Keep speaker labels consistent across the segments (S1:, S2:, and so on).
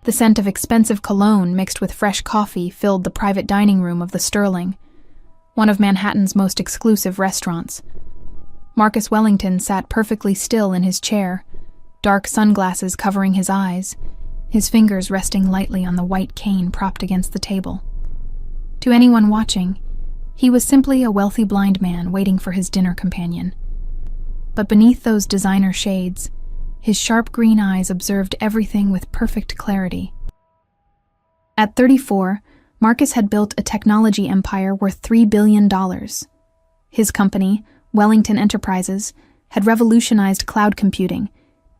S1: The scent of expensive cologne mixed with fresh coffee filled the private dining room of the Sterling, one of Manhattan's most exclusive restaurants. Marcus Wellington sat perfectly still in his chair, dark sunglasses covering his eyes, his fingers resting lightly on the white cane propped against the table. To anyone watching, he was simply a wealthy blind man waiting for his dinner companion. But beneath those designer shades, his sharp green eyes observed everything with perfect clarity. At 34, Marcus had built a technology empire worth $3 billion. His company, Wellington Enterprises, had revolutionized cloud computing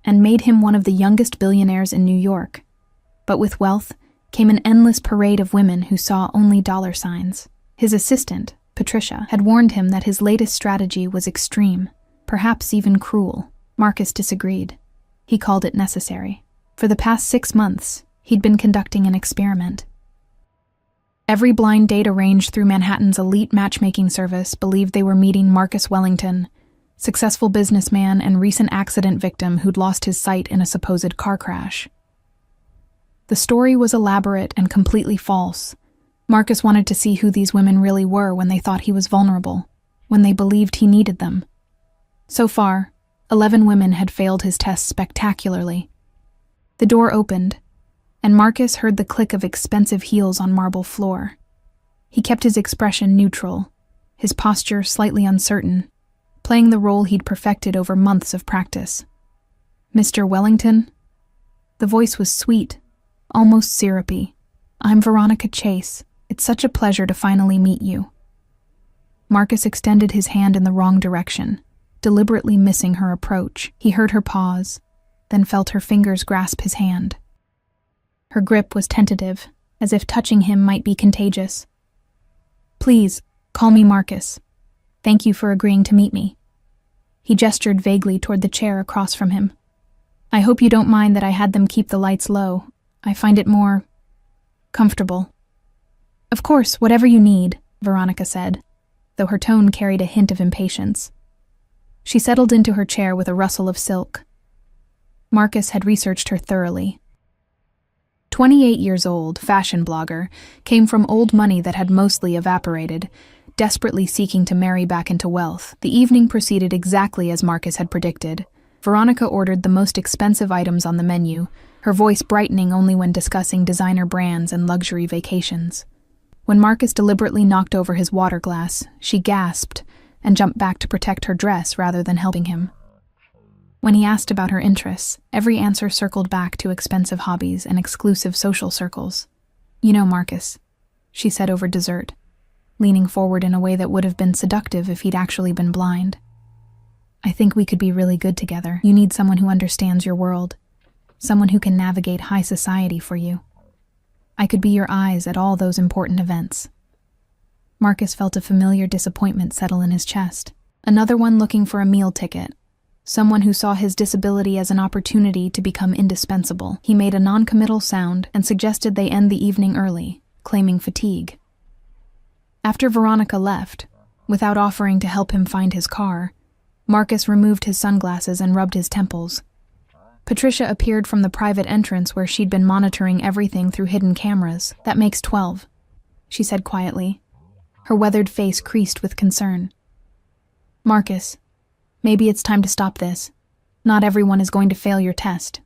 S1: and made him one of the youngest billionaires in New York. But with wealth came an endless parade of women who saw only dollar signs. His assistant, Patricia, had warned him that his latest strategy was extreme, perhaps even cruel. Marcus disagreed. He called it necessary. For the past 6 months, he'd been conducting an experiment. Every blind date arranged through Manhattan's elite matchmaking service believed they were meeting Marcus Wellington, successful businessman and recent accident victim who'd lost his sight in a supposed car crash. The story was elaborate and completely false. Marcus wanted to see who these women really were when they thought he was vulnerable, when they believed he needed them. So far, 11 women had failed his test spectacularly. The door opened, and Marcus heard the click of expensive heels on marble floor. He kept his expression neutral, his posture slightly uncertain, playing the role he'd perfected over months of practice. "Mr. Wellington?" The voice was sweet, almost syrupy. "I'm Veronica Chase. It's such a pleasure to finally meet you." Marcus extended his hand in the wrong direction, deliberately missing her approach. He heard her pause, then felt her fingers grasp his hand. Her grip was tentative, as if touching him might be contagious. "Please, call me Marcus. Thank you for agreeing to meet me." He gestured vaguely toward the chair across from him. "I hope you don't mind that I had them keep the lights low. I find it more comfortable." "Of course, whatever you need," Veronica said, though her tone carried a hint of impatience. She settled into her chair with a rustle of silk. Marcus had researched her thoroughly. 28 years old, fashion blogger, came from old money that had mostly evaporated, desperately seeking to marry back into wealth. The evening proceeded exactly as Marcus had predicted. Veronica ordered the most expensive items on the menu, her voice brightening only when discussing designer brands and luxury vacations. When Marcus deliberately knocked over his water glass, she gasped and jumped back to protect her dress rather than helping him. When he asked about her interests, every answer circled back to expensive hobbies and exclusive social circles. "You know, Marcus," she said over dessert, leaning forward in a way that would have been seductive if he'd actually been blind. "I think we could be really good together. You need someone who understands your world, someone who can navigate high society for you. I could be your eyes at all those important events." Marcus felt a familiar disappointment settle in his chest. Another one looking for a meal ticket. Someone who saw his disability as an opportunity to become indispensable. He made a non-committal sound and suggested they end the evening early, claiming fatigue. After Veronica left, without offering to help him find his car, Marcus removed his sunglasses and rubbed his temples. Patricia appeared from the private entrance where she'd been monitoring everything through hidden cameras. "That makes 12, she said quietly. Her weathered face creased with concern. "Marcus, maybe it's time to stop this. Not everyone is going to fail your test."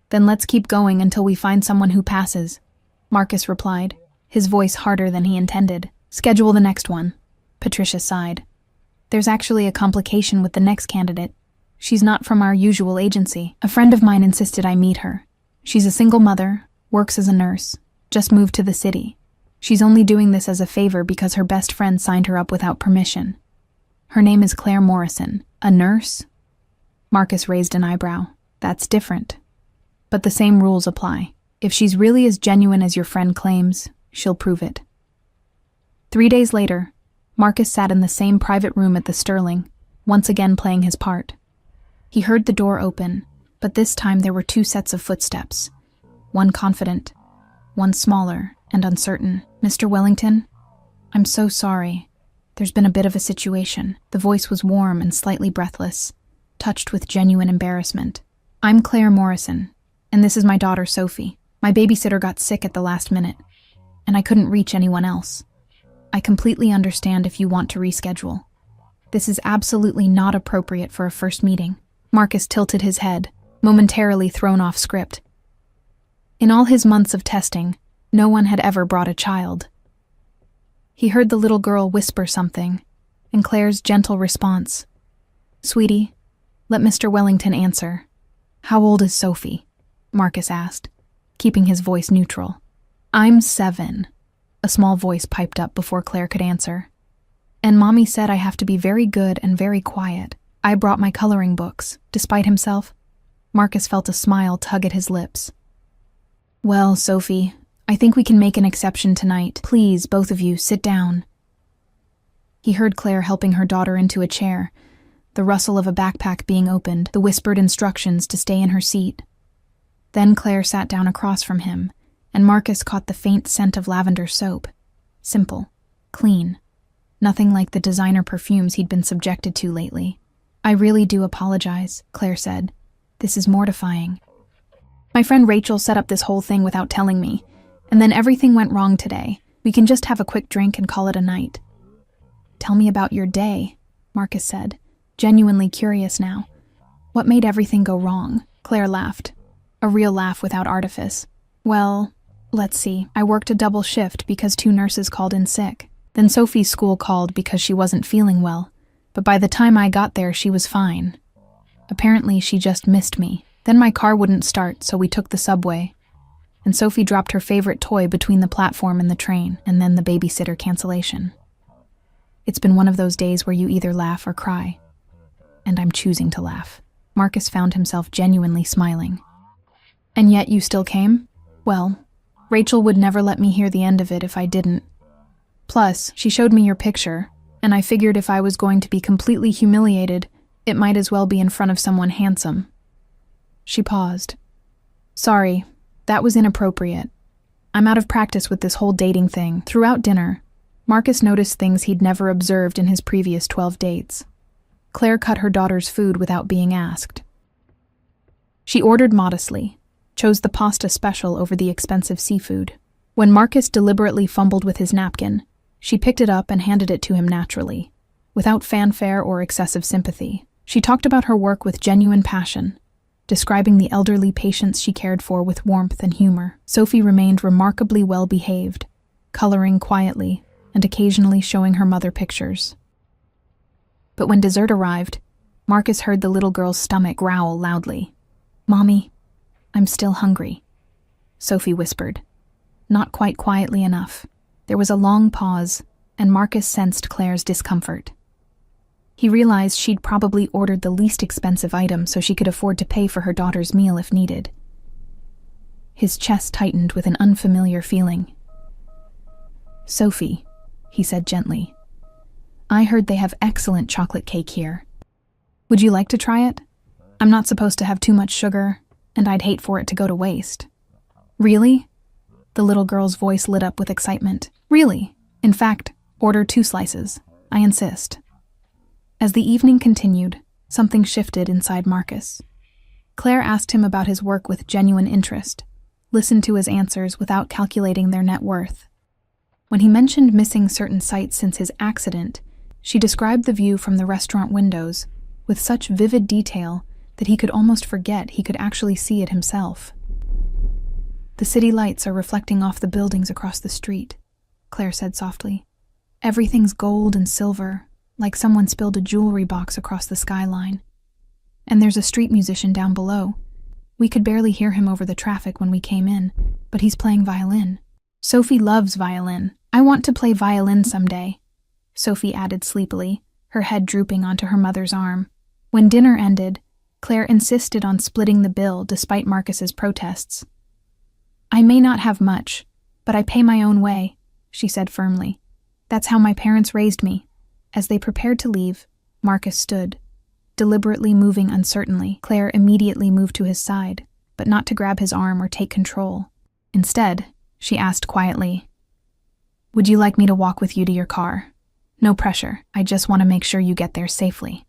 S1: "Then let's keep going until we find someone who passes," Marcus replied, his voice harder than he intended. "Schedule the next one." Patricia sighed. "There's actually a complication with the next candidate. She's not from our usual agency. A friend of mine insisted I meet her. She's a single mother, works as a nurse, just moved to the city. She's only doing this as a favor because her best friend signed her up without permission. Her name is Claire Morrison." "A nurse?" Marcus raised an eyebrow. "That's different. But the same rules apply. If she's really as genuine as your friend claims, she'll prove it." 3 days later, Marcus sat in the same private room at the Sterling, once again playing his part. He heard the door open, but this time there were 2 sets of footsteps, one confident, one smaller and uncertain. "Mr. Wellington, I'm so sorry. There's been a bit of a situation." The voice was warm and slightly breathless, touched with genuine embarrassment. "I'm Claire Morrison, and this is my daughter Sophie." My babysitter got sick at the last minute, and I couldn't reach anyone else. I completely understand if you want to reschedule. This is absolutely not appropriate for a first meeting. Marcus tilted his head, momentarily thrown off script. In all his months of testing, no one had ever brought a child. He heard the little girl whisper something, and Claire's gentle response. "Sweetie, let Mr. Wellington answer." "How old is Sophie?" Marcus asked, keeping his voice neutral. "I'm 7, a small voice piped up before Claire could answer. "And Mommy said I have to be very good and very quiet. I brought my coloring books." Despite himself, Marcus felt a smile tug at his lips. "Well, Sophie, I think we can make an exception tonight. Please, both of you, sit down." He heard Claire helping her daughter into a chair, the rustle of a backpack being opened, the whispered instructions to stay in her seat. Then Claire sat down across from him, and Marcus caught the faint scent of lavender soap. Simple, clean, nothing like the designer perfumes he'd been subjected to lately. "I really do apologize," Claire said. "This is mortifying. My friend Rachel set up this whole thing without telling me, and then everything went wrong today. We can just have a quick drink and call it a night." "Tell me about your day," Marcus said, genuinely curious now. "What made everything go wrong?" Claire laughed, a real laugh without artifice. "Well, let's see. I worked a double shift because 2 nurses called in sick. Then Sophie's school called because she wasn't feeling well, but by the time I got there she was fine. Apparently she just missed me. Then my car wouldn't start, so we took the subway. And Sophie dropped her favorite toy between the platform and the train, and then the babysitter cancellation. It's been one of those days where you either laugh or cry. And I'm choosing to laugh." Marcus found himself genuinely smiling. "And yet you still came?" "Well, Rachel would never let me hear the end of it if I didn't. Plus, she showed me your picture, and I figured if I was going to be completely humiliated, it might as well be in front of someone handsome." She paused. "Sorry, that was inappropriate. I'm out of practice with this whole dating thing." Throughout dinner, Marcus noticed things he'd never observed in his previous 12 dates. Claire cut her daughter's food without being asked. She ordered modestly, chose the pasta special over the expensive seafood. When Marcus deliberately fumbled with his napkin, she picked it up and handed it to him naturally, without fanfare or excessive sympathy. She talked about her work with genuine passion, describing the elderly patients she cared for with warmth and humor. Sophie remained remarkably well-behaved, coloring quietly and occasionally showing her mother pictures. But when dessert arrived, Marcus heard the little girl's stomach growl loudly. "Mommy, I'm still hungry," Sophie whispered. Not quite quietly enough. There was a long pause, and Marcus sensed Claire's discomfort. He realized she'd probably ordered the least expensive item so she could afford to pay for her daughter's meal if needed. His chest tightened with an unfamiliar feeling. "Sophie," he said gently, "I heard they have excellent chocolate cake here. Would you like to try it? I'm not supposed to have too much sugar, and I'd hate for it to go to waste." "Really?" The little girl's voice lit up with excitement. "Really? In fact, order 2 slices. I insist." As the evening continued, something shifted inside Marcus. Claire asked him about his work with genuine interest, listened to his answers without calculating their net worth. When he mentioned missing certain sights since his accident, she described the view from the restaurant windows with such vivid detail that he could almost forget he could actually see it himself. "The city lights are reflecting off the buildings across the street," Claire said softly. "Everything's gold and silver, like someone spilled a jewelry box across the skyline. And there's a street musician down below. We could barely hear him over the traffic when we came in, but he's playing violin. Sophie loves violin. I want to play violin someday," Sophie added sleepily, her head drooping onto her mother's arm. When dinner ended, Claire insisted on splitting the bill despite Marcus's protests. "I may not have much, but I pay my own way," she said firmly. "That's how my parents raised me." As they prepared to leave, Marcus stood, deliberately moving uncertainly. Claire immediately moved to his side, but not to grab his arm or take control. Instead, she asked quietly, "Would you like me to walk with you to your car? No pressure, I just want to make sure you get there safely."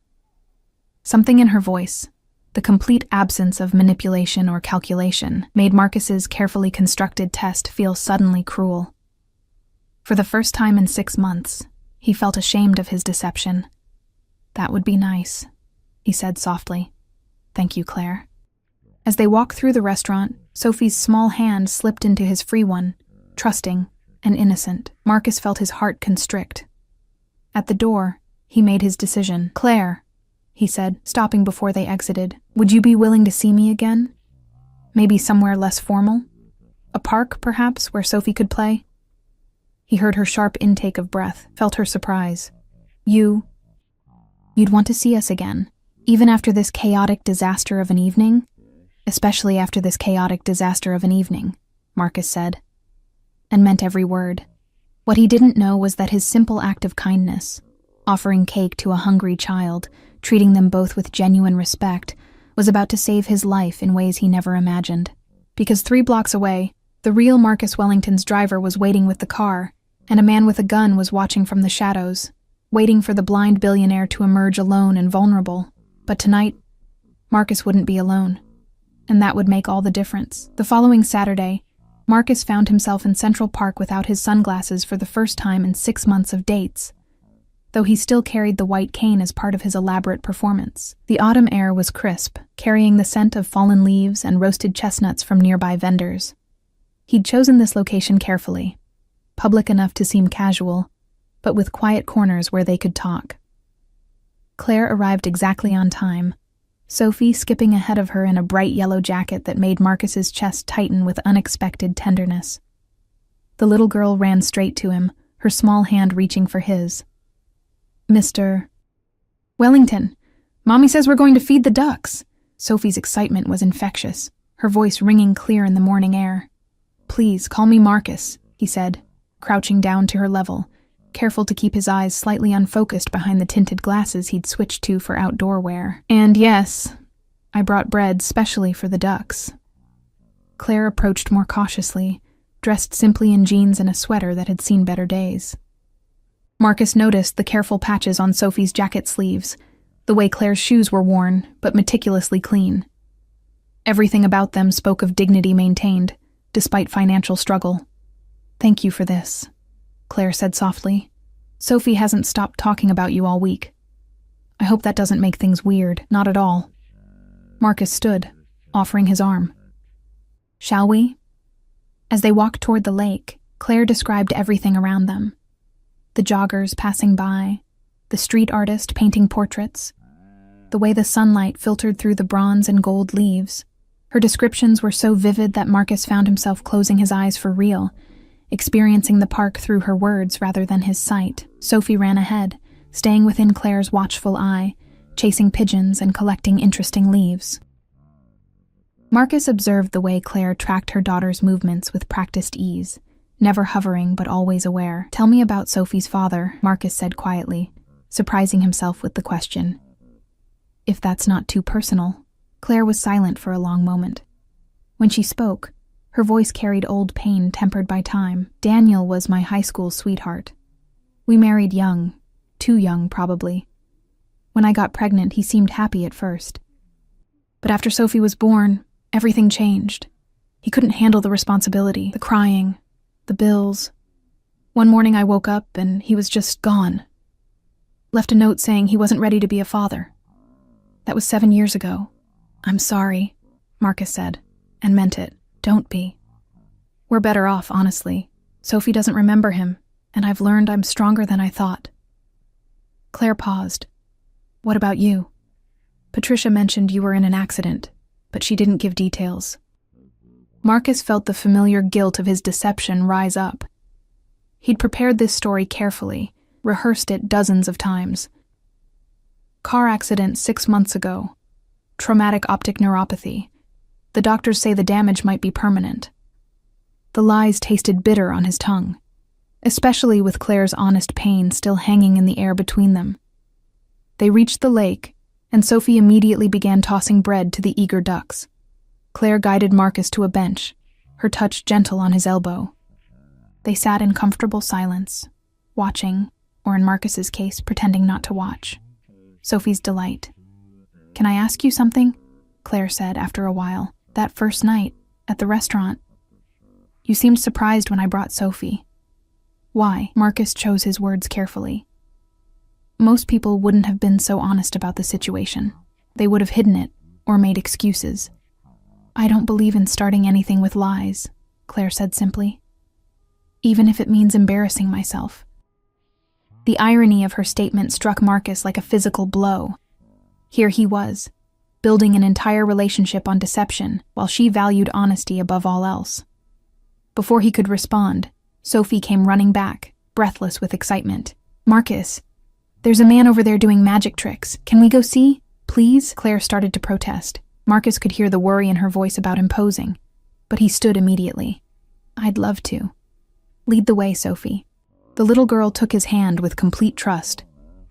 S1: Something in her voice, The complete absence of manipulation or calculation made Marcus's carefully constructed test feel suddenly cruel. For the first time in 6 months, he felt ashamed of his deception. "That would be nice," he said softly. "Thank you, Claire." As they walked through the restaurant, Sophie's small hand slipped into his free one, trusting and innocent. Marcus felt his heart constrict. At the door, he made his decision. "Claire," he said, stopping before they exited, "would you be willing to see me again? Maybe somewhere less formal? A park, perhaps, where Sophie could play?" He heard her sharp intake of breath, felt her surprise. You'd want to see us again, even after this chaotic disaster of an evening?" "Especially after this chaotic disaster of an evening," Marcus said, and meant every word. What he didn't know was that his simple act of kindness, offering cake to a hungry child, treating them both with genuine respect, was about to save his life in ways he never imagined. Because 3 blocks away, the real Marcus Wellington's driver was waiting with the car, and a man with a gun was watching from the shadows, waiting for the blind billionaire to emerge alone and vulnerable. But tonight, Marcus wouldn't be alone, and that would make all the difference. The following Saturday, Marcus found himself in Central Park without his sunglasses for the first time in 6 months of dates, though he still carried the white cane as part of his elaborate performance. The autumn air was crisp, carrying the scent of fallen leaves and roasted chestnuts from nearby vendors. He'd chosen this location carefully, public enough to seem casual, but with quiet corners where they could talk. Claire arrived exactly on time, Sophie skipping ahead of her in a bright yellow jacket that made Marcus's chest tighten with unexpected tenderness. The little girl ran straight to him, her small hand reaching for his. "Mr. Wellington, Mommy says we're going to feed the ducks." Sophie's excitement was infectious, her voice ringing clear in the morning air. "Please, call me Marcus," he said, crouching down to her level, careful to keep his eyes slightly unfocused behind the tinted glasses he'd switched to for outdoor wear. "And yes, I brought bread specially for the ducks." Claire approached more cautiously, dressed simply in jeans and a sweater that had seen better days. Marcus noticed the careful patches on Sophie's jacket sleeves, the way Claire's shoes were worn, but meticulously clean. Everything about them spoke of dignity maintained, despite financial struggle. "Thank you for this," Claire said softly. "Sophie hasn't stopped talking about you all week. I hope that doesn't make things weird." "Not at all." Marcus stood, offering his arm. "Shall we?" As they walked toward the lake, Claire described everything around them. The joggers passing by, the street artist painting portraits, the way the sunlight filtered through the bronze and gold leaves. Her descriptions were so vivid that Marcus found himself closing his eyes for real, experiencing the park through her words rather than his sight. Sophie ran ahead, staying within Claire's watchful eye, chasing pigeons and collecting interesting leaves. Marcus observed the way Claire tracked her daughter's movements with practiced ease, never hovering but always aware. "Tell me about Sophie's father," Marcus said quietly, surprising himself with the question. "If that's not too personal." Claire was silent for a long moment. When she spoke, her voice carried old pain tempered by time. "Daniel was my high school sweetheart. We married young, too young probably. When I got pregnant, he seemed happy at first. But after Sophie was born, everything changed. He couldn't handle the responsibility, the crying, the bills. One morning I woke up and he was just gone. Left a note saying he wasn't ready to be a father. That was 7 years ago. "I'm sorry," Marcus said, and meant it. "Don't be. We're better off, honestly. Sophie doesn't remember him, and I've learned I'm stronger than I thought." Claire paused. "What about you? Patricia mentioned you were in an accident, but she didn't give details." Marcus felt the familiar guilt of his deception rise up. He'd prepared this story carefully, rehearsed it dozens of times. Car accident 6 months ago. Traumatic optic neuropathy. The doctors say the damage might be permanent. The lies tasted bitter on his tongue, especially with Claire's honest pain still hanging in the air between them. They reached the lake, and Sophie immediately began tossing bread to the eager ducks. Claire guided Marcus to a bench, her touch gentle on his elbow. They sat in comfortable silence, watching, or in Marcus's case, pretending not to watch. Sophie's delight. "Can I ask you something?" Claire said after a while. That first night, at the restaurant. You seemed surprised when I brought Sophie. Why? Marcus chose his words carefully. Most people wouldn't have been so honest about the situation. They would have hidden it, or made excuses. I don't believe in starting anything with lies, Claire said simply. Even if it means embarrassing myself. The irony of her statement struck Marcus like a physical blow. Here he was, building an entire relationship on deception, while she valued honesty above all else. Before he could respond, Sophie came running back, breathless with excitement. Marcus, there's a man over there doing magic tricks. Can we go see? Please? Claire started to protest. Marcus could hear the worry in her voice about imposing, but he stood immediately. I'd love to. Lead the way, Sophie. The little girl took his hand with complete trust,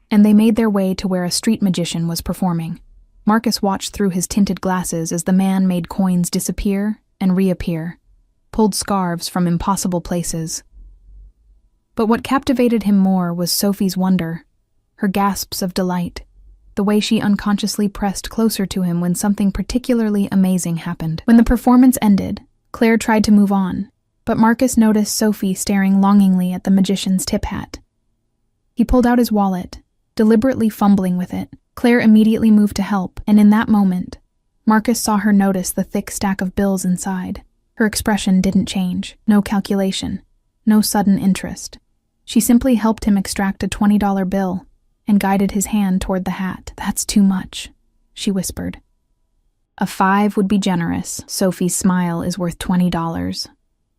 S1: and they made their way to where a street magician was performing. Marcus watched through his tinted glasses as the man made coins disappear and reappear, pulled scarves from impossible places. But what captivated him more was Sophie's wonder, her gasps of delight, the way she unconsciously pressed closer to him when something particularly amazing happened. When the performance ended, Claire tried to move on, but Marcus noticed Sophie staring longingly at the magician's tip hat. He pulled out his wallet, deliberately fumbling with it. Claire immediately moved to help, and in that moment, Marcus saw her notice the thick stack of bills inside. Her expression didn't change, no calculation, no sudden interest. She simply helped him extract a $20 bill and guided his hand toward the hat. That's too much, she whispered. A 5 would be generous. Sophie's smile is worth $20.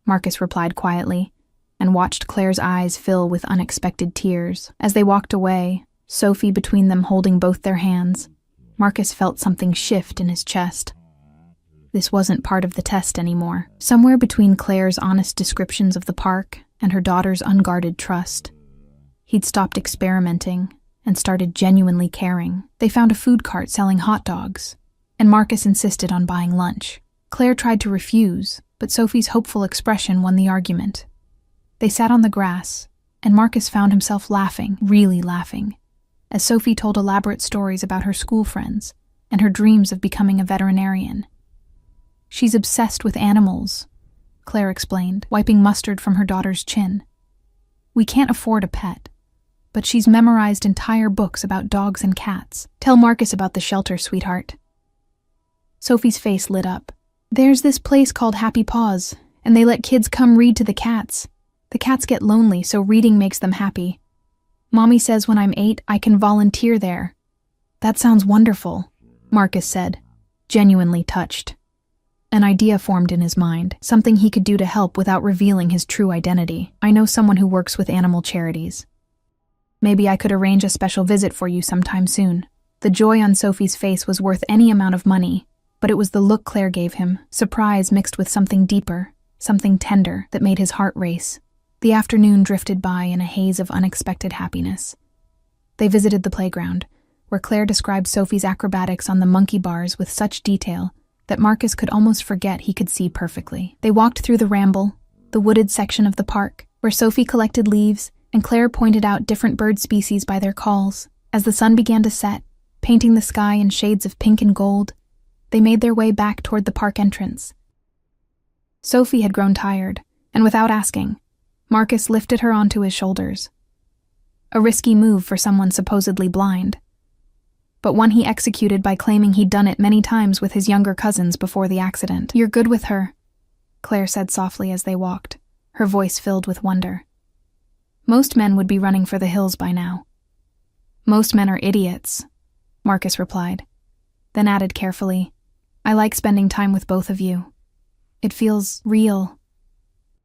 S1: Marcus replied quietly, and watched Claire's eyes fill with unexpected tears. As they walked away, Sophie between them holding both their hands, Marcus felt something shift in his chest. This wasn't part of the test anymore. Somewhere between Claire's honest descriptions of the park and her daughter's unguarded trust, he'd stopped experimenting and started genuinely caring. They found a food cart selling hot dogs, and Marcus insisted on buying lunch. Claire tried to refuse, but Sophie's hopeful expression won the argument. They sat on the grass, and Marcus found himself laughing, really laughing, as Sophie told elaborate stories about her school friends and her dreams of becoming a veterinarian. She's obsessed with animals, Claire explained, wiping mustard from her daughter's chin. We can't afford a pet, but she's memorized entire books about dogs and cats. Tell Marcus about the shelter, sweetheart. Sophie's face lit up. There's this place called Happy Paws, and they let kids come read to the cats. The cats get lonely, so reading makes them happy. Mommy says when I'm 8, I can volunteer there. That sounds wonderful, Marcus said, genuinely touched. An idea formed in his mind, something he could do to help without revealing his true identity. I know someone who works with animal charities. Maybe I could arrange a special visit for you sometime soon. The joy on Sophie's face was worth any amount of money, but it was the look Claire gave him, surprise mixed with something deeper, something tender, that made his heart race. The afternoon drifted by in a haze of unexpected happiness. They visited the playground, where Claire described Sophie's acrobatics on the monkey bars with such detail that Marcus could almost forget he could see perfectly. They walked through the ramble, the wooded section of the park, where Sophie collected leaves and Claire pointed out different bird species by their calls. As the sun began to set, painting the sky in shades of pink and gold, they made their way back toward the park entrance. Sophie had grown tired, and without asking, Marcus lifted her onto his shoulders. A risky move for someone supposedly blind, but one he executed by claiming he'd done it many times with his younger cousins before the accident. You're good with her, Claire said softly as they walked, her voice filled with wonder. Most men would be running for the hills by now. Most men are idiots, Marcus replied, then added carefully, I like spending time with both of you. It feels real.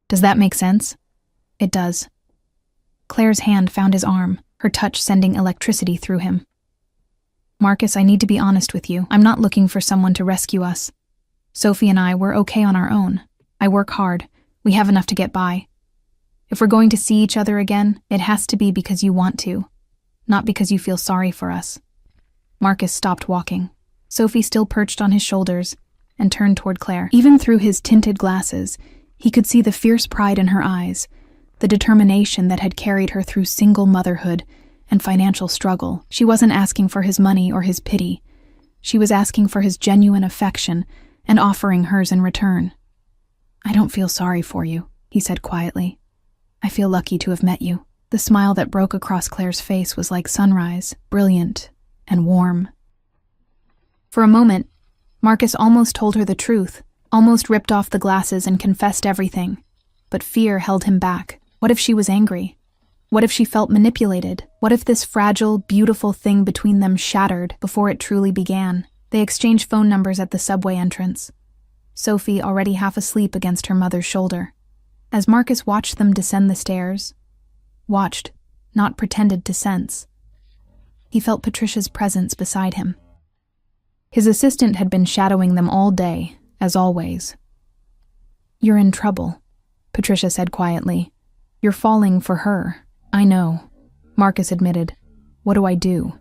S1: Does that make sense? It does. Claire's hand found his arm, her touch sending electricity through him. Marcus, I need to be honest with you. I'm not looking for someone to rescue us. Sophie and I, we're okay on our own. I work hard. We have enough to get by. If we're going to see each other again, it has to be because you want to, not because you feel sorry for us. Marcus stopped walking. Sophie still perched on his shoulders and turned toward Claire. Even through his tinted glasses, he could see the fierce pride in her eyes, the determination that had carried her through single motherhood and financial struggle. She wasn't asking for his money or his pity, She was asking for his genuine affection and offering hers in return. "I don't feel sorry for you," he said quietly. "I feel lucky to have met you." The smile that broke across Claire's face was like sunrise, brilliant and warm. For a moment, Marcus almost told her the truth, almost ripped off the glasses and confessed everything. But fear held him back. What if she was angry? What if she felt manipulated? What if this fragile, beautiful thing between them shattered before it truly began? They exchanged phone numbers at the subway entrance, Sophie already half asleep against her mother's shoulder. As Marcus watched them descend the stairs, watched, not pretended to sense, he felt Patricia's presence beside him. His assistant had been shadowing them all day, as always. "You're in trouble," Patricia said quietly. "You're falling for her." "I know," Marcus admitted. "What do I do?"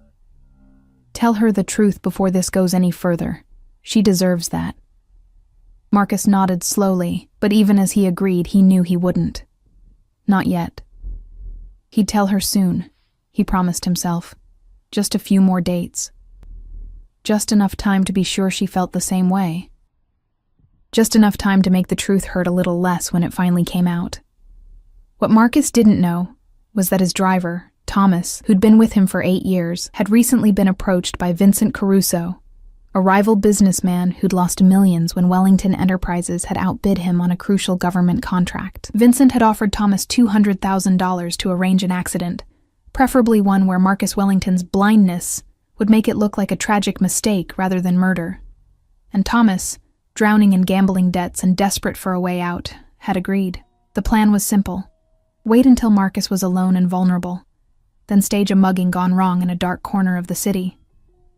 S1: "Tell her the truth before this goes any further. She deserves that." Marcus nodded slowly, but even as he agreed, he knew he wouldn't. Not yet. He'd tell her soon, he promised himself. Just a few more dates. Just enough time to be sure she felt the same way. Just enough time to make the truth hurt a little less when it finally came out. What Marcus didn't know was that his driver, Thomas, who'd been with him for 8 years, had recently been approached by Vincent Caruso, a rival businessman who'd lost millions when Wellington Enterprises had outbid him on a crucial government contract. Vincent had offered Thomas $200,000 to arrange an accident, preferably one where Marcus Wellington's blindness would make it look like a tragic mistake rather than murder. And Thomas, drowning in gambling debts and desperate for a way out, had agreed. The plan was simple. Wait until Marcus was alone and vulnerable, then stage a mugging gone wrong in a dark corner of the city.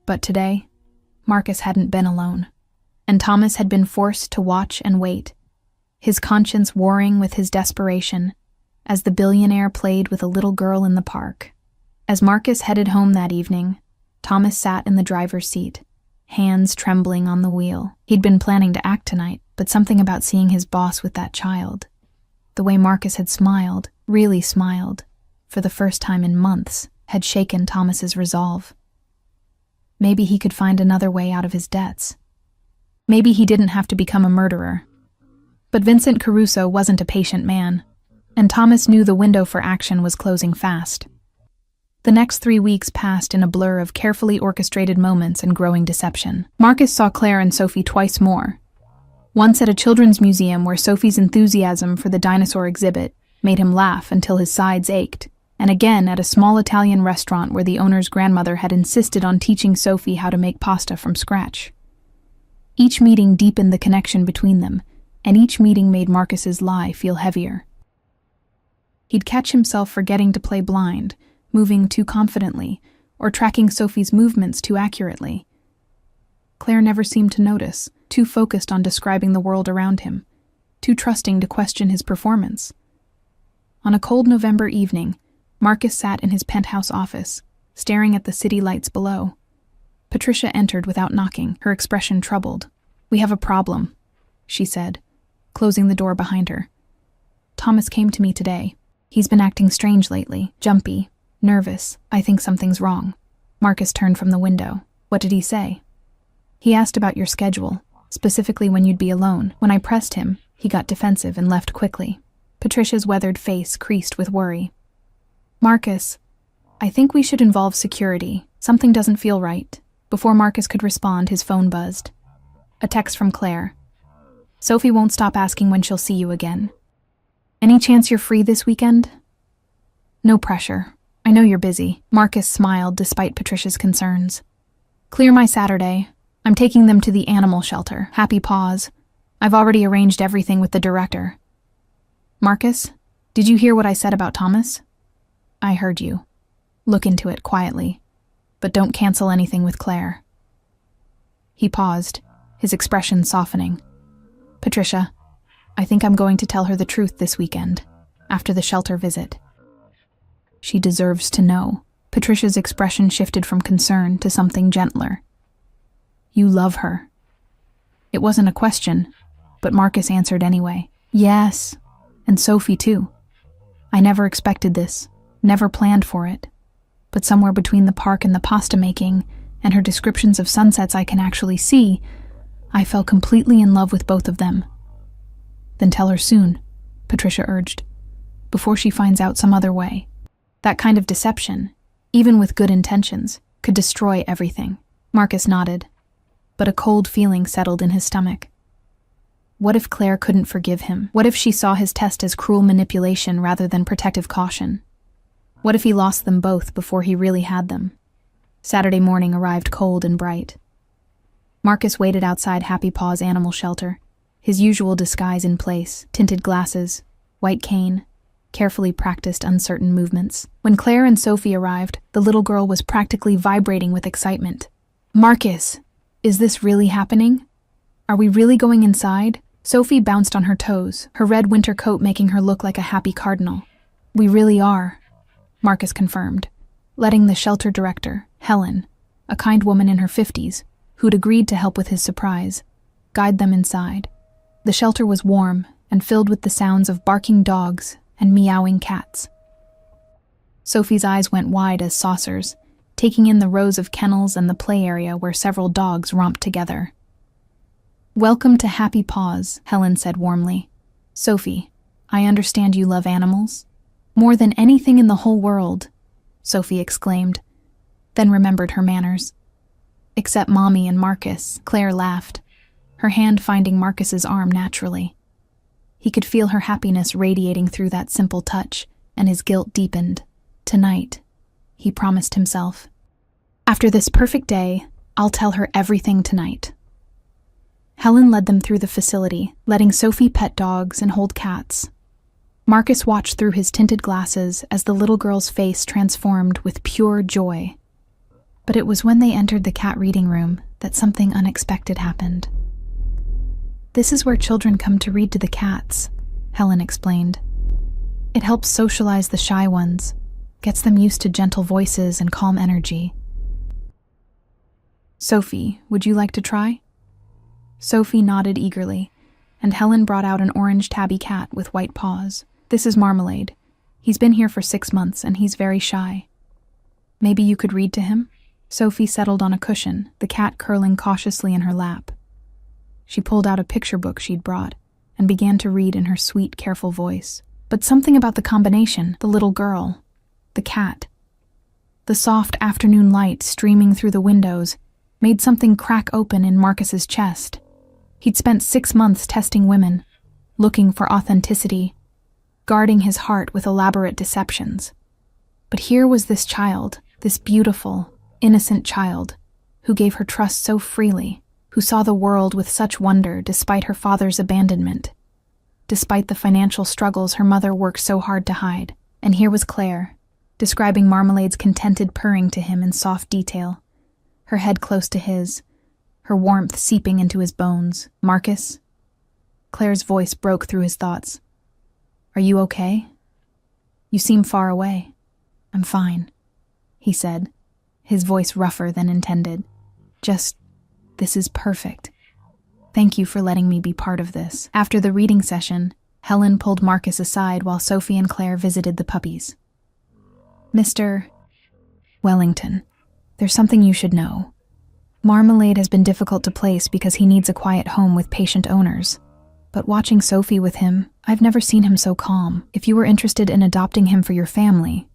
S1: But today, Marcus hadn't been alone, and Thomas had been forced to watch and wait, his conscience warring with his desperation, as the billionaire played with a little girl in the park. As Marcus headed home that evening, Thomas sat in the driver's seat, hands trembling on the wheel. He'd been planning to act tonight, but something about seeing his boss with that child, the way Marcus had smiled, really smiled, for the first time in months, had shaken Thomas's resolve. Maybe he could find another way out of his debts. Maybe he didn't have to become a murderer. But Vincent Caruso wasn't a patient man, and Thomas knew the window for action was closing fast. The next 3 weeks passed in a blur of carefully orchestrated moments and growing deception. Marcus saw Claire and Sophie twice more. Once at a children's museum where Sophie's enthusiasm for the dinosaur exhibit made him laugh until his sides ached, and again at a small Italian restaurant where the owner's grandmother had insisted on teaching Sophie how to make pasta from scratch. Each meeting deepened the connection between them, and each meeting made Marcus's lie feel heavier. He'd catch himself forgetting to play blind, moving too confidently, or tracking Sophie's movements too accurately. Claire never seemed to notice, too focused on describing the world around him, too trusting to question his performance. On a cold November evening, Marcus sat in his penthouse office, staring at the city lights below. Patricia entered without knocking, her expression troubled. "We have a problem," she said, closing the door behind her. "Thomas came to me today. He's been acting strange lately, jumpy, nervous. I think something's wrong." Marcus turned from the window. "What did he say?" "He asked about your schedule, specifically when you'd be alone. When I pressed him, he got defensive and left quickly." Patricia's weathered face creased with worry. "Marcus, I think we should involve security. Something doesn't feel right." Before Marcus could respond, his phone buzzed. A text from Claire. "Sophie won't stop asking when she'll see you again. Any chance you're free this weekend?" "No pressure. I know you're busy." Marcus smiled despite Patricia's concerns. "Clear my Saturday. I'm taking them to the animal shelter." Happy pause. "I've already arranged everything with the director." "Marcus, did you hear what I said about Thomas?" "I heard you. Look into it quietly, but don't cancel anything with Claire." He paused, his expression softening. "Patricia, I think I'm going to tell her the truth this weekend, after the shelter visit." "She deserves to know." Patricia's expression shifted from concern to something gentler. "You love her." It wasn't a question, but Marcus answered anyway. "Yes, and Sophie too. I never expected this, never planned for it. But somewhere between the park and the pasta making, and her descriptions of sunsets I can actually see, I fell completely in love with both of them. Then tell her soon, Patricia urged, before she finds out some other way. That kind of deception, even with good intentions, could destroy everything. Marcus nodded, but a cold feeling settled in his stomach. What if Claire couldn't forgive him? What if she saw his test as cruel manipulation rather than protective caution? What if he lost them both before he really had them? Saturday morning arrived cold and bright. Marcus waited outside Happy Paw's animal shelter, his usual disguise in place, tinted glasses, white cane, carefully practiced uncertain movements. When Claire and Sophie arrived, the little girl was practically vibrating with excitement. Marcus, is this really happening? Are we really going inside? Sophie bounced on her toes, her red winter coat making her look like a happy cardinal. We really are, Marcus confirmed, letting the shelter director, Helen, a kind woman in her 50s, who'd agreed to help with his surprise, guide them inside. The shelter was warm and filled with the sounds of barking dogs and meowing cats. Sophie's eyes went wide as saucers, taking in the rows of kennels and the play area where several dogs romped together. Welcome to Happy Paws, Helen said warmly. Sophie, I understand you love animals? More than anything in the whole world, Sophie exclaimed, then remembered her manners. Except Mommy and Marcus, Claire laughed, her hand finding Marcus's arm naturally. He could feel her happiness radiating through that simple touch, and his guilt deepened. Tonight, he promised himself. After this perfect day, I'll tell her everything tonight. Helen led them through the facility, letting Sophie pet dogs and hold cats. Marcus watched through his tinted glasses as the little girl's face transformed with pure joy. But it was when they entered the cat reading room that something unexpected happened. This is where children come to read to the cats, Helen explained. It helps socialize the shy ones, gets them used to gentle voices and calm energy. Sophie, would you like to try? Sophie nodded eagerly, and Helen brought out an orange tabby cat with white paws. This is Marmalade. He's been here for 6 months, and he's very shy. Maybe you could read to him? Sophie settled on a cushion, the cat curling cautiously in her lap. She pulled out a picture book she'd brought and began to read in her sweet, careful voice. But something about the combination, the little girl, the cat, the soft afternoon light streaming through the windows, made something crack open in Marcus's chest. He'd spent 6 months testing women, looking for authenticity, guarding his heart with elaborate deceptions. But here was this child, this beautiful, innocent child, who gave her trust so freely, who saw the world with such wonder despite her father's abandonment, despite the financial struggles her mother worked so hard to hide. And here was Claire, describing Marmalade's contented purring to him in soft detail, her head close to his, her warmth seeping into his bones. Marcus? Claire's voice broke through his thoughts. Are you okay? You seem far away. I'm fine, he said, his voice rougher than intended. This is perfect. Thank you for letting me be part of this. After the reading session, Helen pulled Marcus aside while Sophie and Claire visited the puppies. Mr. Wellington, there's something you should know. Marmalade has been difficult to place because he needs a quiet home with patient owners. But watching Sophie with him, I've never seen him so calm. If you were interested in adopting him for your family,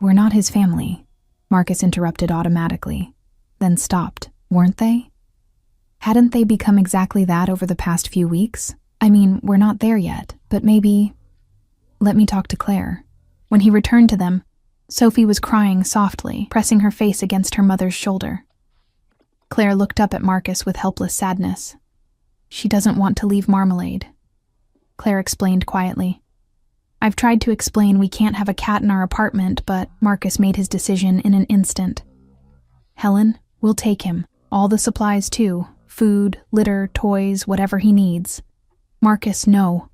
S1: we're not his family, Marcus interrupted automatically, then stopped. Weren't they? Hadn't they become exactly that over the past few weeks? I mean, we're not there yet, but maybe... Let me talk to Claire. When he returned to them, Sophie was crying softly, pressing her face against her mother's shoulder. Claire looked up at Marcus with helpless sadness. She doesn't want to leave Marmalade, Claire explained quietly. I've tried to explain we can't have a cat in our apartment, but Marcus made his decision in an instant. Helen, we'll take him. All the supplies too. Food, litter, toys, whatever he needs. Marcus, no,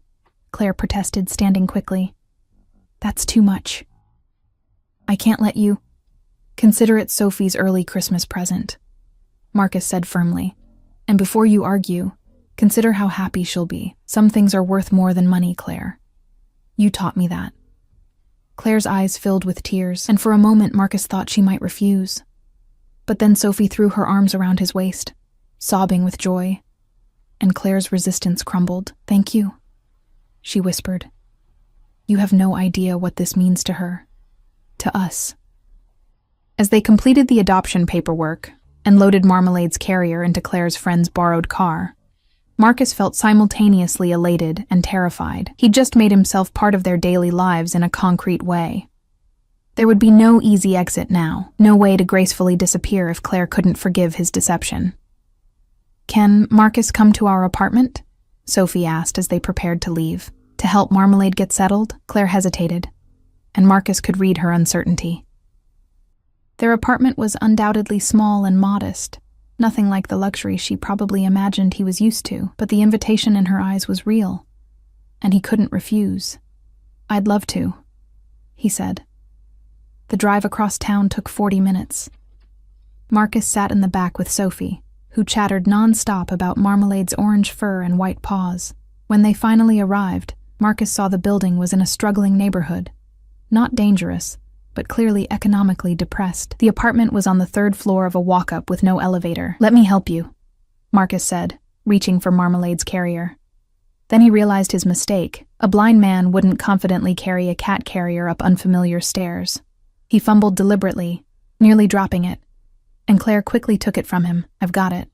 S1: Claire protested, standing quickly. That's too much. I can't let you. Consider it Sophie's early Christmas present, Marcus said firmly. And before you argue, consider how happy she'll be. Some things are worth more than money, Claire. You taught me that. Claire's eyes filled with tears, and for a moment Marcus thought she might refuse. But then Sophie threw her arms around his waist, sobbing with joy, and Claire's resistance crumbled. "Thank you," she whispered. "You have no idea what this means to her, to us." As they completed the adoption paperwork and loaded Marmalade's carrier into Claire's friend's borrowed car, Marcus felt simultaneously elated and terrified. He'd just made himself part of their daily lives in a concrete way. There would be no easy exit now, no way to gracefully disappear if Claire couldn't forgive his deception. "Can Marcus come to our apartment?" Sophie asked as they prepared to leave. To help Marmalade get settled, Claire hesitated, and Marcus could read her uncertainty. Their apartment was undoubtedly small and modest, nothing like the luxury she probably imagined he was used to, but the invitation in her eyes was real, and he couldn't refuse. "I'd love to," he said. The drive across town took 40 minutes. Marcus sat in the back with Sophie, who chattered non-stop about Marmalade's orange fur and white paws. When they finally arrived, Marcus saw the building was in a struggling neighborhood. Not dangerous, but clearly economically depressed. The apartment was on the 3rd floor of a walk-up with no elevator. "Let me help you," Marcus said, reaching for Marmalade's carrier. Then he realized his mistake. A blind man wouldn't confidently carry a cat carrier up unfamiliar stairs. He fumbled deliberately, nearly dropping it, and Claire quickly took it from him. "I've got it,"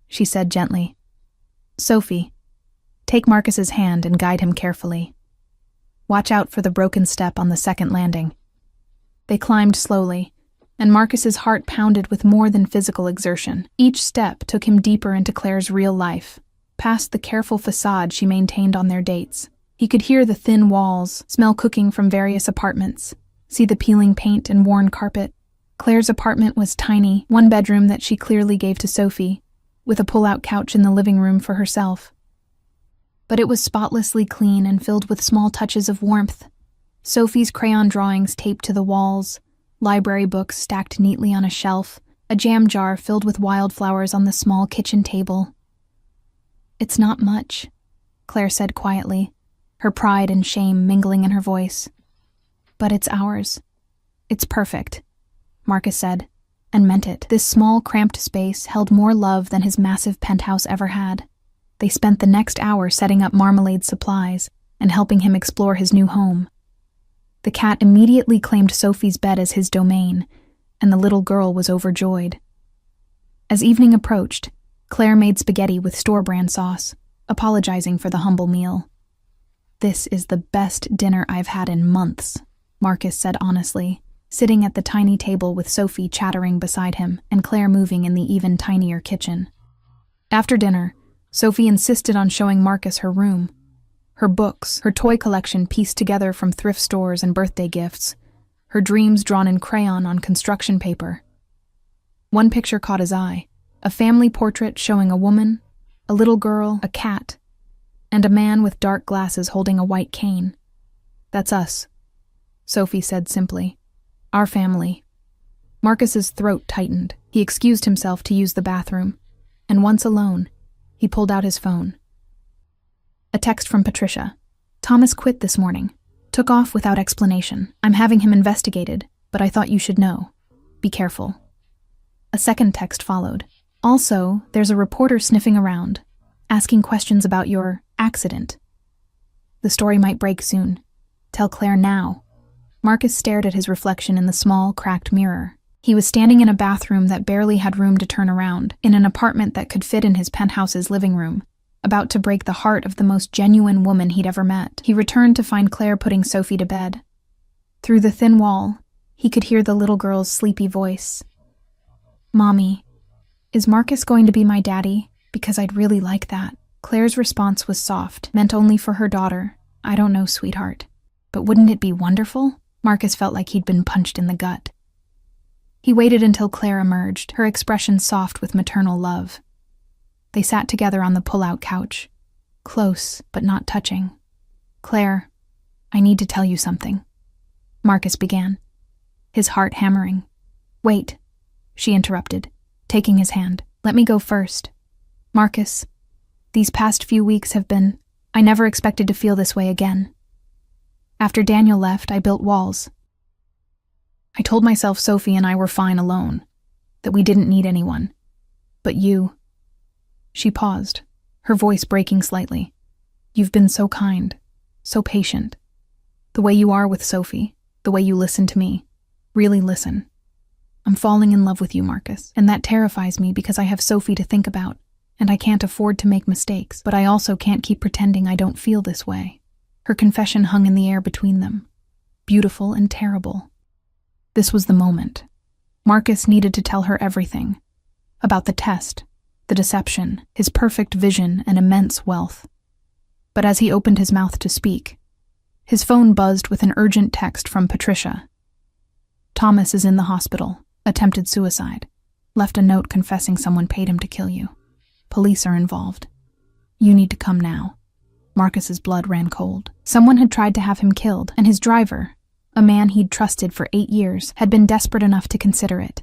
S1: she said gently. "Sophie, take Marcus's hand and guide him carefully. Watch out for the broken step on the 2nd landing." They climbed slowly, and Marcus's heart pounded with more than physical exertion. Each step took him deeper into Claire's real life, past the careful facade she maintained on their dates. He could hear the thin walls, smell cooking from various apartments, see the peeling paint and worn carpet. Claire's apartment was tiny, one bedroom that she clearly gave to Sophie, with a pull-out couch in the living room for herself. But it was spotlessly clean and filled with small touches of warmth. Sophie's crayon drawings taped to the walls, library books stacked neatly on a shelf, a jam jar filled with wildflowers on the small kitchen table. "It's not much," Claire said quietly, her pride and shame mingling in her voice. "But it's ours. It's perfect," Marcus said, and meant it. This small, cramped space held more love than his massive penthouse ever had. They spent the next hour setting up Marmalade's supplies and helping him explore his new home. The cat immediately claimed Sophie's bed as his domain, and the little girl was overjoyed. As evening approached, Claire made spaghetti with store-brand sauce, apologizing for the humble meal. "This is the best dinner I've had in months," Marcus said honestly, sitting at the tiny table with Sophie chattering beside him and Claire moving in the even tinier kitchen. After dinner, Sophie insisted on showing Marcus her room. Her books, her toy collection pieced together from thrift stores and birthday gifts, her dreams drawn in crayon on construction paper. One picture caught his eye, a family portrait showing a woman, a little girl, a cat, and a man with dark glasses holding a white cane. "That's us," Sophie said simply. "Our family." Marcus's throat tightened. He excused himself to use the bathroom, and once alone, he pulled out his phone. A text from Patricia. "Thomas quit this morning. Took off without explanation. I'm having him investigated, but I thought you should know. Be careful." A second text followed. "Also, there's a reporter sniffing around, asking questions about your accident. The story might break soon. Tell Claire now." Marcus stared at his reflection in the small, cracked mirror. He was standing in a bathroom that barely had room to turn around, in an apartment that could fit in his penthouse's living room, about to break the heart of the most genuine woman he'd ever met. He returned to find Claire putting Sophie to bed. Through the thin wall, he could hear the little girl's sleepy voice. "Mommy, is Marcus going to be my daddy? Because I'd really like that." Claire's response was soft, meant only for her daughter. "I don't know, sweetheart. But wouldn't it be wonderful?" Marcus felt like he'd been punched in the gut. He waited until Claire emerged, her expression soft with maternal love. They sat together on the pull-out couch, close but not touching. "Claire, I need to tell you something," Marcus began, his heart hammering. "Wait," she interrupted, taking his hand. "Let me go first. Marcus, these past few weeks have been... I never expected to feel this way again. After Daniel left, I built walls. I told myself Sophie and I were fine alone. that we didn't need anyone. But you." She paused, her voice breaking slightly. "You've been so kind, so patient. The way you are with Sophie, the way you listen to me. Really listen. I'm falling in love with you, Marcus, and that terrifies me because I have Sophie to think about, and I can't afford to make mistakes, but I also can't keep pretending I don't feel this way." Her confession hung in the air between them, beautiful and terrible. This was the moment. Marcus needed to tell her everything. About the test, the deception, his perfect vision and immense wealth. But as he opened his mouth to speak, his phone buzzed with an urgent text from Patricia. "Thomas is in the hospital. Attempted suicide. Left a note confessing someone paid him to kill you. Police are involved. You need to come now." Marcus's blood ran cold. Someone had tried to have him killed, and his driver, a man he'd trusted for 8 years, had been desperate enough to consider it.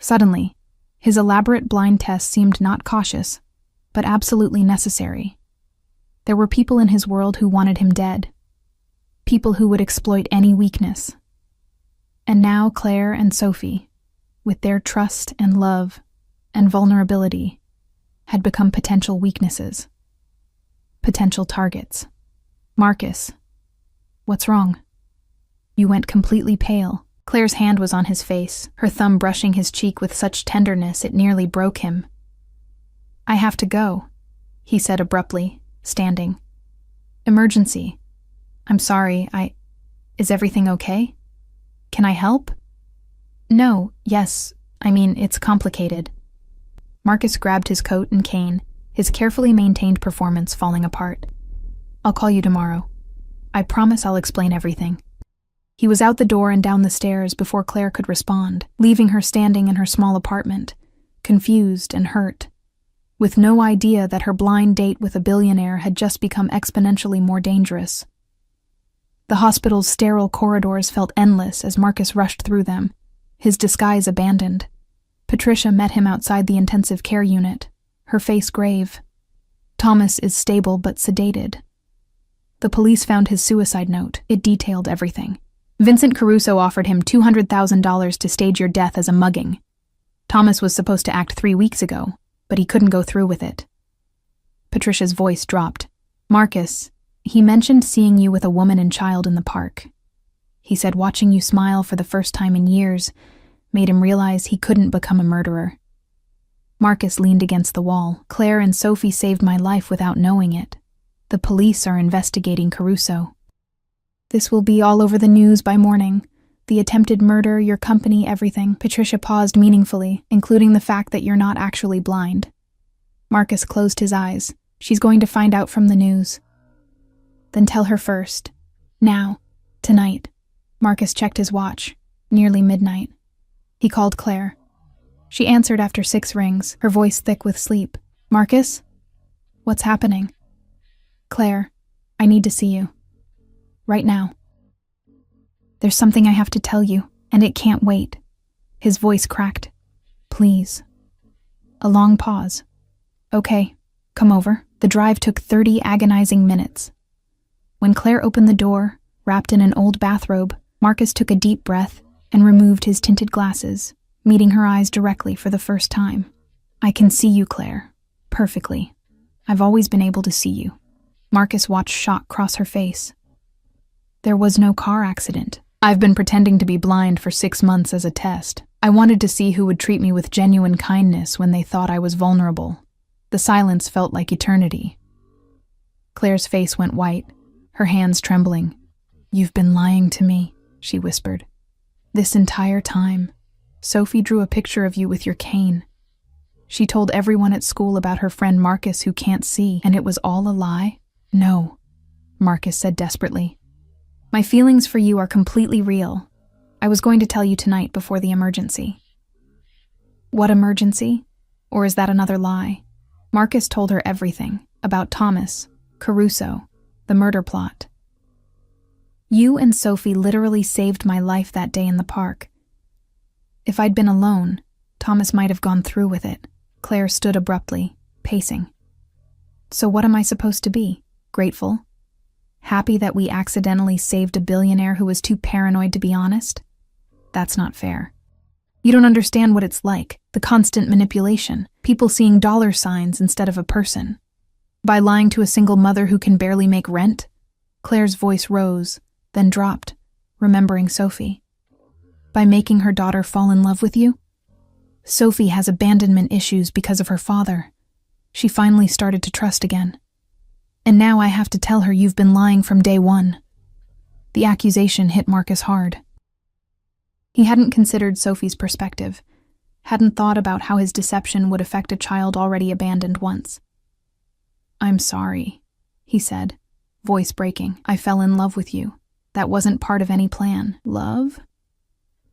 S1: Suddenly, his elaborate blind test seemed not cautious, but absolutely necessary. There were people in his world who wanted him dead. People who would exploit any weakness. And now Claire and Sophie, with their trust and love and vulnerability, had become potential weaknesses. Potential targets. "Marcus, what's wrong?" You went completely pale. Claire's hand was on his face, her thumb brushing his cheek with such tenderness it nearly broke him. "I have to go," he said abruptly, standing. "Emergency. I'm sorry, Is everything okay? Can I help?" "No, yes, I mean, it's complicated." Marcus grabbed his coat and cane, his carefully maintained performance falling apart. "I'll call you tomorrow. I promise I'll explain everything." He was out the door and down the stairs before Claire could respond, leaving her standing in her small apartment, confused and hurt, with no idea that her blind date with a billionaire had just become exponentially more dangerous. The hospital's sterile corridors felt endless as Marcus rushed through them, his disguise abandoned. Patricia met him outside the intensive care unit, her face grave. "Thomas is stable but sedated." The police found his suicide note. It detailed everything. Vincent Caruso offered him $200,000 to stage your death as a mugging. Thomas was supposed to act 3 weeks ago, but he couldn't go through with it. Patricia's voice dropped. "Marcus, he mentioned seeing you with a woman and child in the park. He said watching you smile for the first time in years made him realize he couldn't become a murderer." Marcus leaned against the wall. "Claire and Sophie saved my life without knowing it. The police are investigating Caruso. This will be all over the news by morning. The attempted murder, your company, everything." Patricia paused meaningfully, including the fact that you're not actually blind. Marcus closed his eyes. "She's going to find out from the news." "Then tell her first. Now. Tonight." Marcus checked his watch. Nearly midnight. He called Claire. She answered after 6 rings, her voice thick with sleep. "Marcus? What's happening?" "Claire, I need to see you. Right now. There's something I have to tell you, and it can't wait." His voice cracked. "Please." A long pause. "Okay, come over." The drive took 30 agonizing minutes. When Claire opened the door, wrapped in an old bathrobe, Marcus took a deep breath and removed his tinted glasses, meeting her eyes directly for the first time. "I can see you, Claire. Perfectly. I've always been able to see you." Marcus watched shock cross her face. "There was no car accident. I've been pretending to be blind for 6 months as a test. I wanted to see who would treat me with genuine kindness when they thought I was vulnerable." The silence felt like eternity. Claire's face went white, her hands trembling. "You've been lying to me," she whispered. "This entire time. Sophie drew a picture of you with your cane. She told everyone at school about her friend Marcus who can't see, and it was all a lie?" "No," Marcus said desperately. "My feelings for you are completely real. I was going to tell you tonight before the emergency." "What emergency? Or is that another lie?" Marcus told her everything, about Thomas, Caruso, the murder plot. "You and Sophie literally saved my life that day in the park. If I'd been alone, Thomas might have gone through with it." Claire stood abruptly, pacing. "So what am I supposed to be? Grateful? Happy that we accidentally saved a billionaire who was too paranoid to be honest? That's not fair." You don't understand what it's like, the constant manipulation, people seeing dollar signs instead of a person. By lying to a single mother who can barely make rent? Claire's voice rose, then dropped, remembering Sophie. By making her daughter fall in love with you? Sophie has abandonment issues because of her father. She finally started to trust again. And now I have to tell her you've been lying from day one. The accusation hit Marcus hard. He hadn't considered Sophie's perspective, hadn't thought about how his deception would affect a child already abandoned once. "I'm sorry," he said, voice breaking. "I fell in love with you. That wasn't part of any plan." "Love?"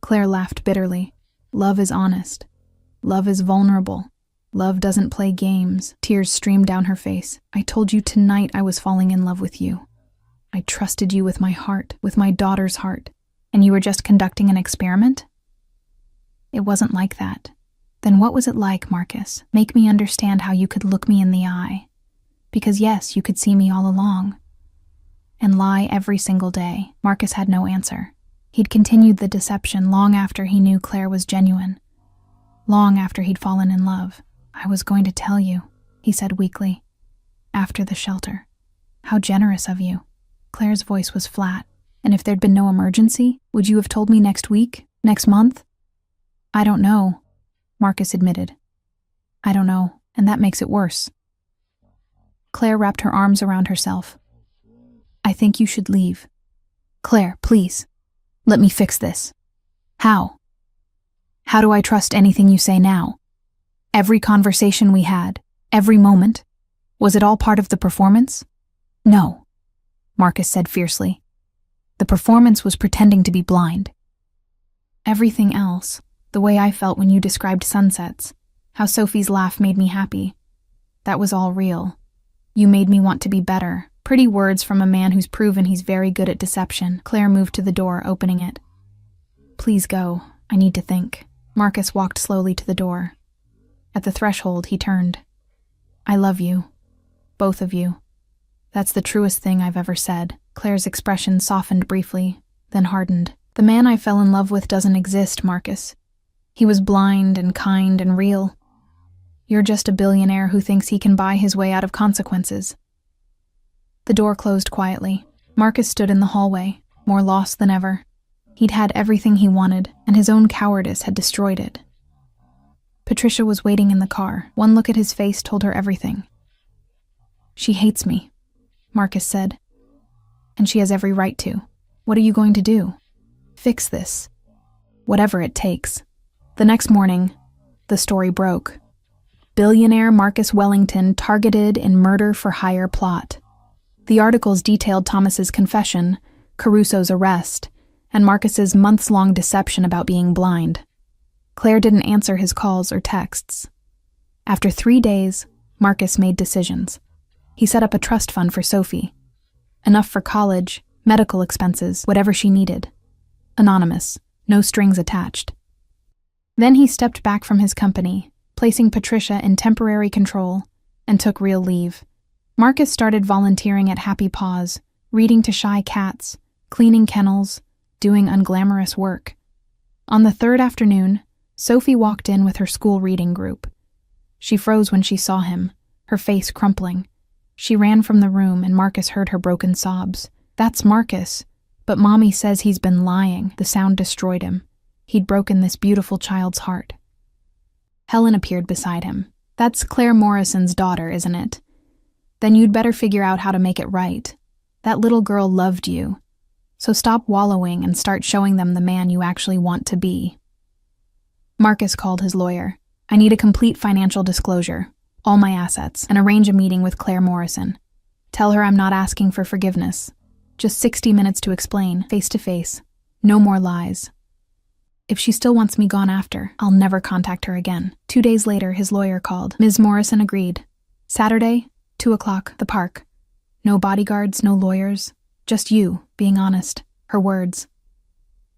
S1: Claire laughed bitterly. "Love is honest. Love is vulnerable. Love doesn't play games." Tears streamed down her face. "I told you tonight I was falling in love with you. I trusted you with my heart, with my daughter's heart. And you were just conducting an experiment?" "It wasn't like that." "Then what was it like, Marcus? Make me understand how you could look me in the eye. Because yes, you could see me all along. And lie every single day." Marcus had no answer. He'd continued the deception long after he knew Claire was genuine. Long after he'd fallen in love. "I was going to tell you," he said weakly. "After the shelter. How generous of you." Claire's voice was flat. "And if there'd been no emergency, would you have told me next week? Next month?" "I don't know," Marcus admitted. "I don't know, and that makes it worse." Claire wrapped her arms around herself. "I think you should leave. Claire, please. Let me fix this." "How? How do I trust anything you say now? Every conversation we had, every moment, was it all part of the performance?" "No," Marcus said fiercely. "The performance was pretending to be blind. Everything else, the way I felt when you described sunsets, how Sophie's laugh made me happy, that was all real. You made me want to be better." Pretty words from a man who's proven he's very good at deception. Claire moved to the door, opening it. "Please go. I need to think." Marcus walked slowly to the door. At the threshold, he turned. "I love you. Both of you. That's the truest thing I've ever said." Claire's expression softened briefly, then hardened. "The man I fell in love with doesn't exist, Marcus. He was blind and kind and real. You're just a billionaire who thinks he can buy his way out of consequences." The door closed quietly. Marcus stood in the hallway, more lost than ever. He'd had everything he wanted, and his own cowardice had destroyed it. Patricia was waiting in the car. One look at his face told her everything. "She hates me," Marcus said. "And she has every right to. What are you going to do?" "Fix this. Whatever it takes." The next morning, the story broke. Billionaire Marcus Wellington targeted in murder-for-hire plot. The articles detailed Thomas's confession, Caruso's arrest, and Marcus's months-long deception about being blind. Claire didn't answer his calls or texts. After 3 days, Marcus made decisions. He set up a trust fund for Sophie. Enough for college, medical expenses, whatever she needed. Anonymous, no strings attached. Then he stepped back from his company, placing Patricia in temporary control, and took real leave. Marcus started volunteering at Happy Paws, reading to shy cats, cleaning kennels, doing unglamorous work. On the third afternoon, Sophie walked in with her school reading group. She froze when she saw him, her face crumpling. She ran from the room and Marcus heard her broken sobs. "That's Marcus, but Mommy says he's been lying." The sound destroyed him. He'd broken this beautiful child's heart. Helen appeared beside him. "That's Claire Morrison's daughter, isn't it? Then you'd better figure out how to make it right. That little girl loved you. So stop wallowing and start showing them the man you actually want to be." Marcus called his lawyer. "I need a complete financial disclosure, all my assets, and arrange a meeting with Claire Morrison. Tell her I'm not asking for forgiveness. Just 60 minutes to explain, face to face. No more lies. If she still wants me gone after, I'll never contact her again." 2 days later, his lawyer called. Ms. Morrison agreed. Saturday, 2 o'clock, the park. No bodyguards, no lawyers. Just you, being honest. Her words.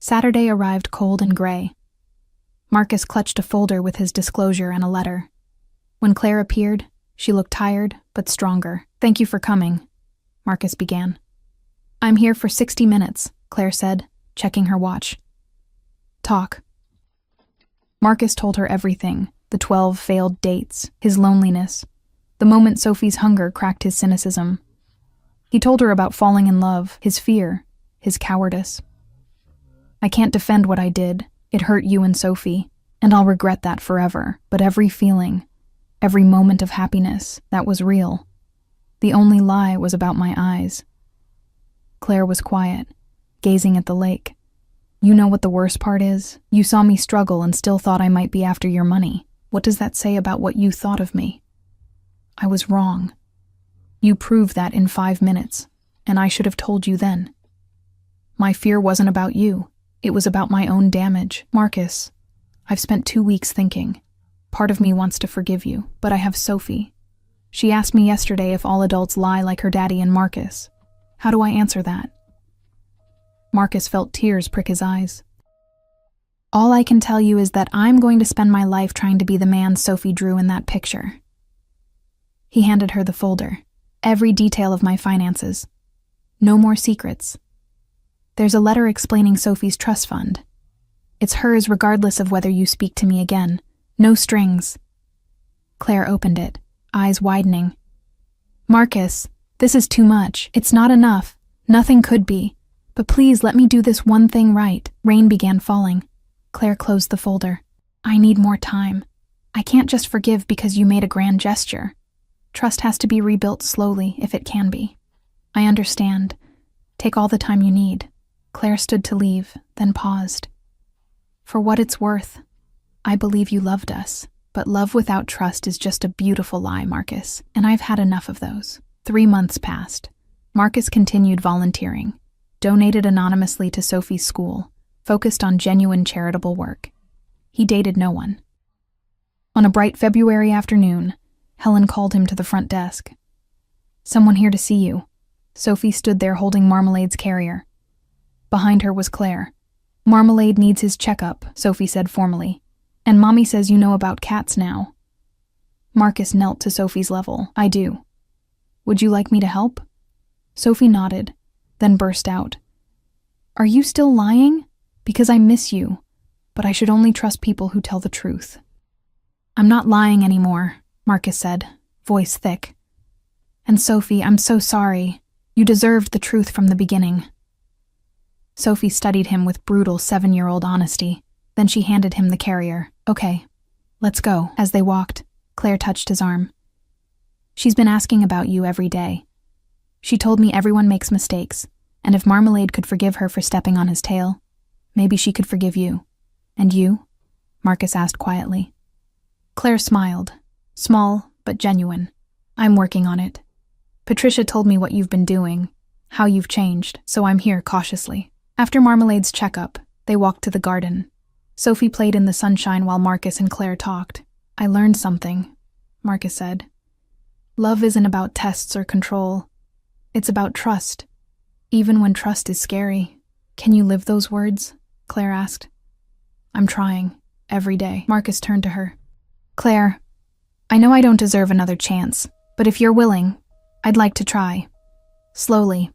S1: Saturday arrived cold and gray. Marcus clutched a folder with his disclosure and a letter. When Claire appeared, she looked tired, but stronger. "Thank you for coming," Marcus began. "I'm here for 60 minutes, Claire said, checking her watch. "Talk." Marcus told her everything, the 12 failed dates, his loneliness, the moment Sophie's hunger cracked his cynicism. He told her about falling in love, his fear, his cowardice. I can't defend what I did. It hurt you and Sophie, and I'll regret that forever. But every feeling, every moment of happiness, that was real. The only lie was about my eyes. Claire was quiet, gazing at the lake. You know what the worst part is? You saw me struggle and still thought I might be after your money. What does that say about what you thought of me? I was wrong. You proved that in 5 minutes, and I should have told you then. My fear wasn't about you. It was about my own damage. Marcus, I've spent 2 weeks thinking. Part of me wants to forgive you, but I have Sophie. She asked me yesterday if all adults lie like her daddy and Marcus. How do I answer that? Marcus felt tears prick his eyes. All I can tell you is that I'm going to spend my life trying to be the man Sophie drew in that picture. He handed her the folder. Every detail of my finances. No more secrets. There's a letter explaining Sophie's trust fund. It's hers regardless of whether you speak to me again. No strings. Claire opened it, eyes widening. Marcus, this is too much. It's not enough. Nothing could be. But please let me do this one thing right. Rain began falling. Claire closed the folder. I need more time. I can't just forgive because you made a grand gesture. Trust has to be rebuilt slowly, if it can be. I understand. Take all the time you need. Claire stood to leave, then paused. For what it's worth, I believe you loved us, but love without trust is just a beautiful lie, Marcus, and I've had enough of those. 3 months passed. Marcus continued volunteering, donated anonymously to Sophie's school, focused on genuine charitable work. He dated no one. On a bright February afternoon, Helen called him to the front desk. Someone here to see you. Sophie stood there holding Marmalade's carrier. Behind her was Claire. Marmalade needs his checkup, Sophie said formally. And Mommy says you know about cats now. Marcus knelt to Sophie's level. I do. Would you like me to help? Sophie nodded, then burst out. Are you still lying? Because I miss you, but I should only trust people who tell the truth. I'm not lying anymore, Marcus said, voice thick. And Sophie, I'm so sorry. You deserved the truth from the beginning. Sophie studied him with brutal 7-year-old honesty. Then she handed him the carrier. Okay, let's go. As they walked, Claire touched his arm. She's been asking about you every day. She told me everyone makes mistakes, and if Marmalade could forgive her for stepping on his tail, maybe she could forgive you. And you? Marcus asked quietly. Claire smiled. Small, but genuine. I'm working on it. Patricia told me what you've been doing, how you've changed, so I'm here cautiously. After Marmalade's checkup, they walked to the garden. Sophie played in the sunshine while Marcus and Claire talked. I learned something, Marcus said. Love isn't about tests or control. It's about trust. Even when trust is scary. Can you live those words? Claire asked. I'm trying, every day. Marcus turned to her. Claire, I know I don't deserve another chance, but if you're willing, I'd like to try. Slowly.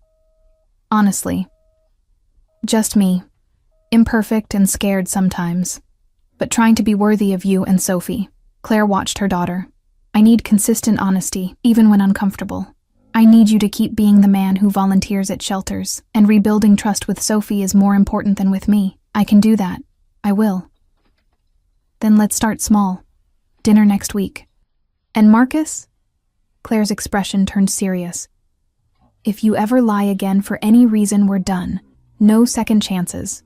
S1: Honestly. Just me. Imperfect and scared sometimes, but trying to be worthy of you and Sophie. Claire watched her daughter. I need consistent honesty, even when uncomfortable. I need you to keep being the man who volunteers at shelters, and rebuilding trust with Sophie is more important than with me. I can do that. I will. Then let's start small. Dinner next week. And Marcus? Claire's expression turned serious. If you ever lie again for any reason, we're done. No second chances.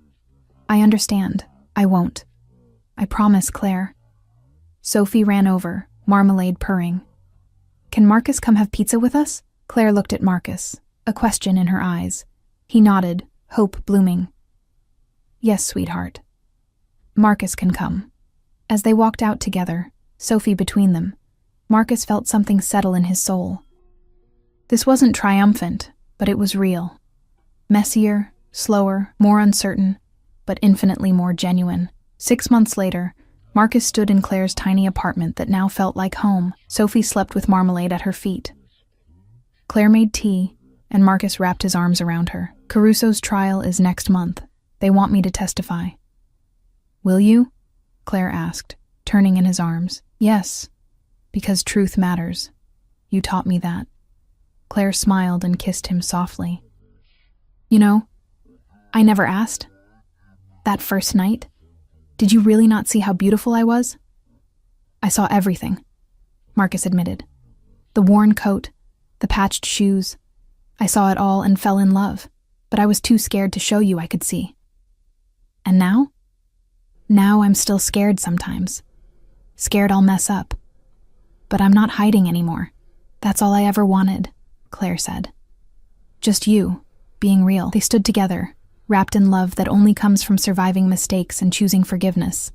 S1: I understand. I won't. I promise, Claire. Sophie ran over, Marmalade purring. Can Marcus come have pizza with us? Claire looked at Marcus, a question in her eyes. He nodded, hope blooming. Yes, sweetheart. Marcus can come. As they walked out together, Sophie between them, Marcus felt something settle in his soul. This wasn't triumphant, but it was real. Messier, slower, more uncertain, but infinitely more genuine. 6 months later, Marcus stood in Claire's tiny apartment that now felt like home. Sophie slept with Marmalade at her feet. Claire made tea, and Marcus wrapped his arms around her. Caruso's trial is next month. They want me to testify. Will you? Claire asked, turning in his arms. Yes, because truth matters. You taught me that. Claire smiled and kissed him softly. You know, I never asked. That first night, did you really not see how beautiful I was? I saw everything, Marcus admitted. The worn coat, the patched shoes. I saw it all and fell in love, but I was too scared to show you I could see. And now? Now I'm still scared sometimes. Scared I'll mess up. But I'm not hiding anymore. That's all I ever wanted, Claire said. Just you, being real. They stood together, wrapped in love that only comes from surviving mistakes and choosing forgiveness.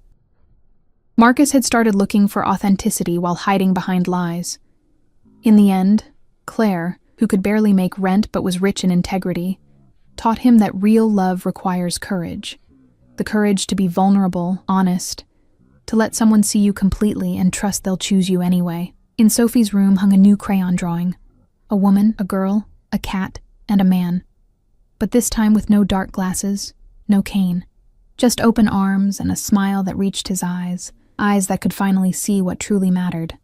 S1: Marcus had started looking for authenticity while hiding behind lies. In the end, Claire, who could barely make rent but was rich in integrity, taught him that real love requires courage. The courage to be vulnerable, honest, to let someone see you completely and trust they'll choose you anyway. In Sophie's room hung a new crayon drawing. A woman, a girl, a cat, and a man. But this time with no dark glasses, no cane. Just open arms and a smile that reached his eyes that could finally see what truly mattered.